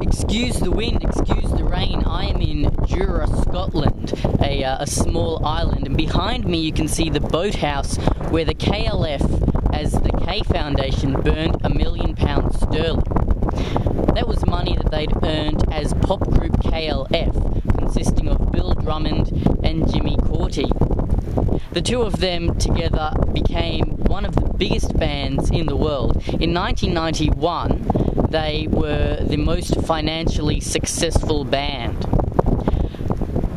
Excuse the wind, excuse the rain. I am in Jura, Scotland, a small island, and behind me you can see the Boathouse where the KLF, as the K Foundation, burned £1 million sterling. That was money that they'd earned as pop group KLF, consisting of Bill Drummond and Jimmy Corti. The two of them together became one of the biggest bands in the world. In 1991, they were the most financially successful band.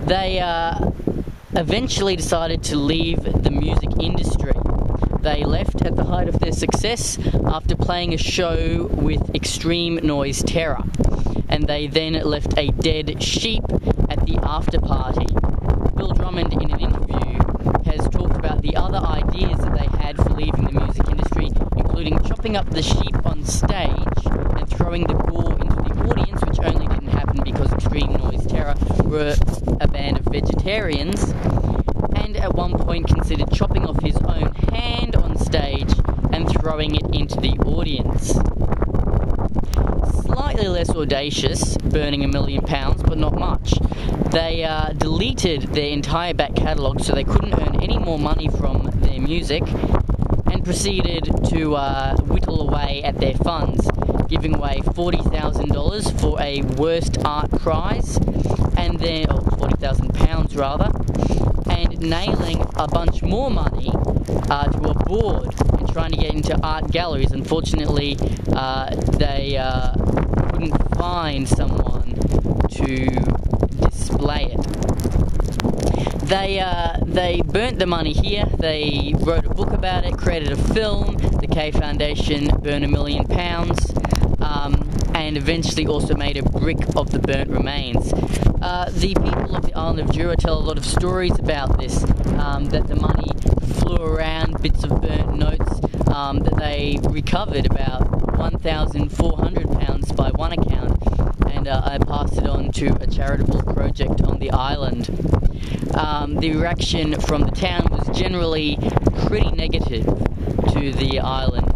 They eventually decided to leave the music industry. They left at the height of their success after playing a show with Extreme Noise Terror, and they then left a dead sheep at the after party. Bill Drummond, in an interview, has talked about the other ideas that they had for leaving the music industry, including chopping up the sheep on stage and throwing the gore into the audience, which only didn't happen because Extreme Noise Terror were a band of vegetarians, and at one point considered chopping off his own hand on stage and throwing it into the audience. Slightly less audacious, burning £1 million, but not much. They deleted their entire back catalogue so they couldn't earn any more money from their music, and proceeded to whittle away at their funds, giving away $40,000 for a worst art prize, and then £40,000 rather, and nailing a bunch more money to a board and trying to get into art galleries. Unfortunately, they couldn't find someone to display it. They burnt the money here. They wrote a book about it, created a film. The K Foundation burned £1 million, and eventually also made a brick of the burnt remains. The people of the island of Jura tell a lot of stories about this, that the money flew around, bits of burnt notes, that they recovered about £1,400 by one account, and I passed it on to a charitable project on the island. The reaction from the town was generally pretty negative to the island.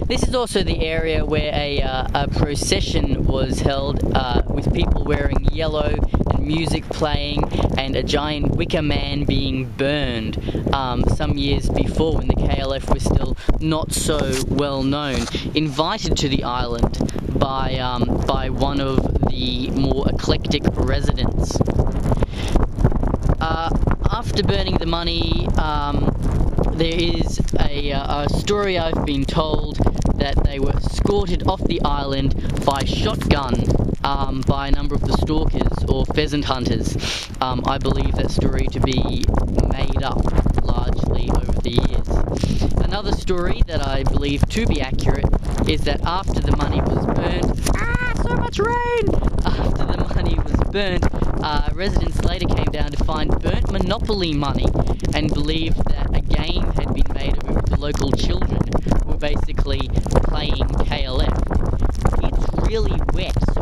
This is also the area where a procession was held, with people wearing yellow and music playing and a giant wicker man being burned some years before, when the KLF was still not so well known, invited to the island by one of the more eclectic residents. After burning the money, there is a story I've been told that they were escorted off the island by shotgun by a number of the stalkers or pheasant hunters. I believe that story to be made up largely over the years. Another story that I believe to be accurate is that after the money was burnt, so much rain! After the money was burnt, residents later came down to find burnt Monopoly money and believed that a game had been made of it with the local children who were basically playing KLF. It's really wet, so